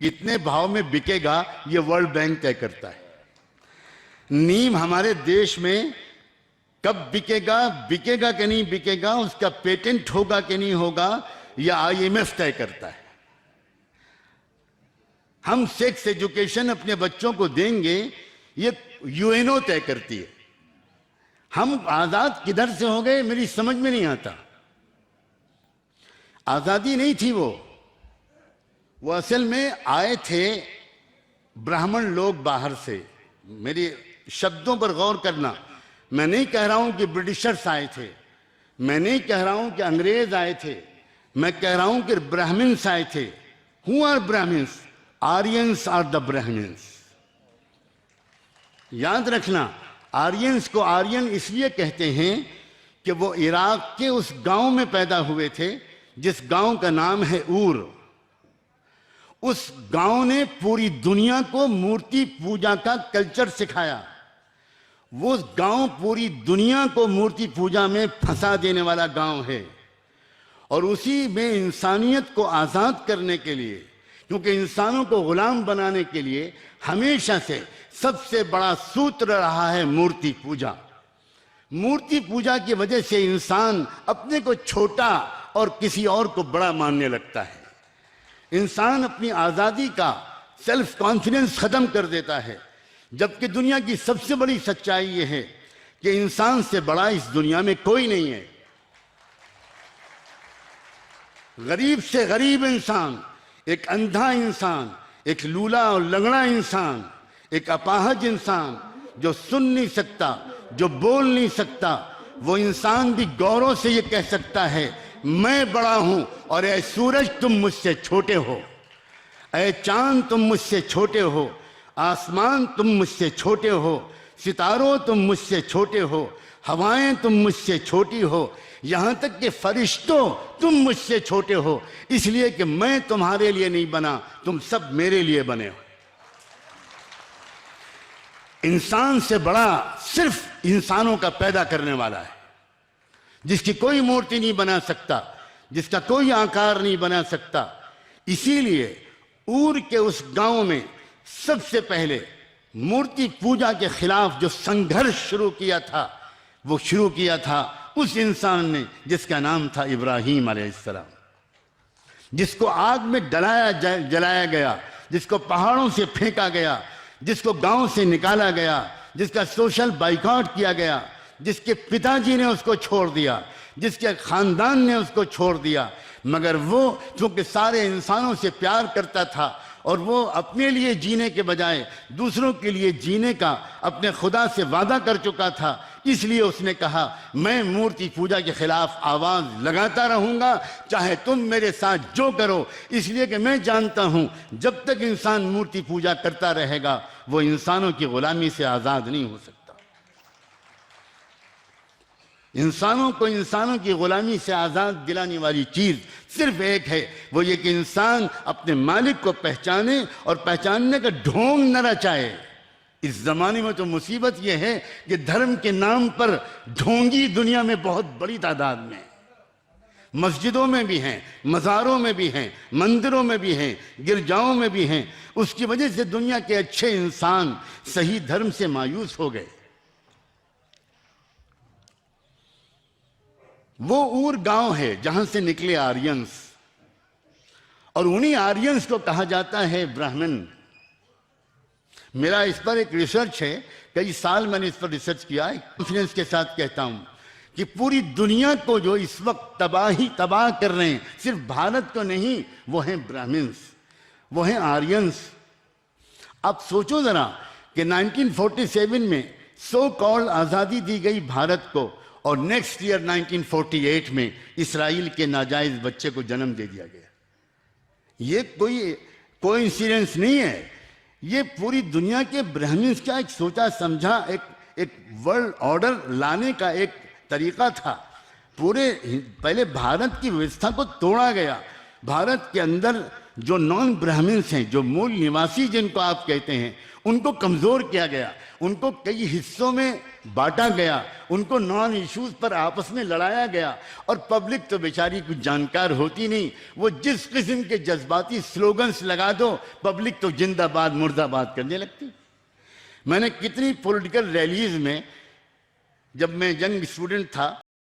कितने भाव में बिकेगा ये वर्ल्ड बैंक तय करता है। नीम हमारे देश में कब बिकेगा, बिकेगा कि नहीं बिकेगा, उसका पेटेंट होगा कि नहीं होगा, यह आईएमएफ तय करता है। हम सेक्स एजुकेशन अपने बच्चों को देंगे, ये यूएनओ तय करती है। हम आजाद किधर से हो गए मेरी समझ में नहीं आता। आजादी नहीं थी वो असल में आए थे ब्राह्मण लोग बाहर से। मेरे शब्दों पर गौर करना, मैं नहीं कह रहा हूं कि ब्रिटिशर्स आए थे, मैं नहीं कह रहा हूं कि अंग्रेज आए थे, मैं कह रहा हूं कि ब्राह्मण्स आए थे। Who are Brahmins? Aryans are the Brahmins. याद रखना, आर्यंस को आर्यन इसलिए कहते हैं कि वो इराक के उस गांव में पैदा हुए थे जिस गांव का नाम है ऊर। उस गांव ने पूरी दुनिया को मूर्ति पूजा का कल्चर सिखाया। वो गांव पूरी दुनिया को मूर्ति पूजा में फंसा देने वाला गांव है। और उसी में इंसानियत को आजाद करने के लिए, क्योंकि इंसानों को गुलाम बनाने के लिए हमेशा से सबसे बड़ा सूत्र रहा है मूर्ति पूजा। मूर्ति पूजा की वजह से इंसान अपने को छोटा और किसी और को बड़ा मानने लगता है। इंसान अपनी आजादी का सेल्फ कॉन्फिडेंस खत्म कर देता है, जबकि दुनिया की सबसे बड़ी सच्चाई यह है कि इंसान से बड़ा इस दुनिया में कोई नहीं है। गरीब से गरीब इंसान, एक अंधा इंसान, एक लूला और लंगड़ा इंसान, एक अपाहज इंसान जो सुन नहीं सकता, जो बोल नहीं सकता, वो इंसान भी गौरव से ये कह सकता है मैं बड़ा हूं और ऐ सूरज तुम मुझसे छोटे हो, ऐ चांद तुम मुझसे छोटे हो, आसमान तुम मुझसे छोटे हो, सितारों तुम मुझसे छोटे हो, हवाएं तुम मुझसे छोटी हो, यहां तक कि फरिश्तों तुम मुझसे छोटे हो, इसलिए कि मैं तुम्हारे लिए नहीं बना, तुम सब मेरे लिए बने हो। इंसान से बड़ा सिर्फ इंसानों का पैदा करने वाला है, जिसकी कोई मूर्ति नहीं बना सकता, जिसका कोई आकार नहीं बना सकता। इसीलिए ऊर के उस गांव में सबसे पहले मूर्ति पूजा के खिलाफ जो संघर्ष शुरू किया था, वो शुरू किया था उस इंसान ने जिसका नाम था इब्राहिम अलैहिस्सलाम, जिसको आग में जलाया गया, जिसको पहाड़ों से फेंका गया, जिसको गांव से निकाला गया, जिसका सोशल बाइकआउट किया गया, जिसके पिताजी ने उसको छोड़ दिया, जिसके खानदान ने उसको छोड़ दिया, मगर वो क्योंकि सारे इंसानों से प्यार करता था और वो अपने लिए जीने के बजाय दूसरों के लिए जीने का अपने खुदा से वादा कर चुका था, इसलिए उसने कहा मैं मूर्ति पूजा के खिलाफ आवाज लगाता रहूंगा, चाहे तुम मेरे साथ जो करो, इसलिए कि मैं जानता हूं जब तक इंसान मूर्ति पूजा करता रहेगा वो इंसानों की गुलामी से आजाद नहीं हो सकता। इंसानों को इंसानों की गुलामी से आजाद दिलाने वाली चीज सिर्फ एक है, वो ये कि इंसान अपने मालिक को पहचाने और पहचानने का ढोंग न रचाए। इस जमाने में तो मुसीबत यह है कि धर्म के नाम पर ढोंगी दुनिया में बहुत बड़ी तादाद में, मस्जिदों में भी हैं, मज़ारों में भी हैं, मंदिरों में भी हैं, गिरजाओं में भी हैं। उसकी वजह से दुनिया के अच्छे इंसान सही धर्म से मायूस हो गए। वो ऊर गांव है जहां से निकले आर्यंस, और उन्हीं आर्यंस को कहा जाता है ब्राह्मण। मेरा इस पर एक रिसर्च है, कई साल मैंने इस पर रिसर्च किया है। कॉन्फिडेंस के साथ कहता हूं कि पूरी दुनिया को जो इस वक्त तबाह कर रहे हैं, सिर्फ भारत को नहीं, वो हैं ब्राह्मण्स, वो हैं आर्यंस। आप सोचो जरा कि 1947 में सो कॉल्ड आज़ादी दी गई भारत को, और नेक्स्ट ईयर 1948 में इसराइल के नाजायज बच्चे को जन्म दे दिया गया। ये कोई कोइंसिडेंस नहीं है, ये पूरी दुनिया के ब्राह्मण्स का एक सोचा समझा एक वर्ल्ड ऑर्डर लाने का एक तरीका था। पहले भारत की व्यवस्था को तोड़ा गया। भारत के अंदर जो नॉन ब्राह्मण्स हैं, जो मूल निवासी जिनको आप कहते हैं, उनको कमजोर किया गया, उनको कई हिस्सों में बांटा गया, उनको नॉन इश्यूज पर आपस में लड़ाया गया। और पब्लिक तो बेचारी कुछ जानकार होती नहीं, वो जिस किस्म के जज्बाती स्लोगन्स लगा दो, पब्लिक तो जिंदाबाद मुर्दाबाद करने लगती। मैंने कितनी पॉलिटिकल रैलीज में, जब मैं यंग स्टूडेंट था,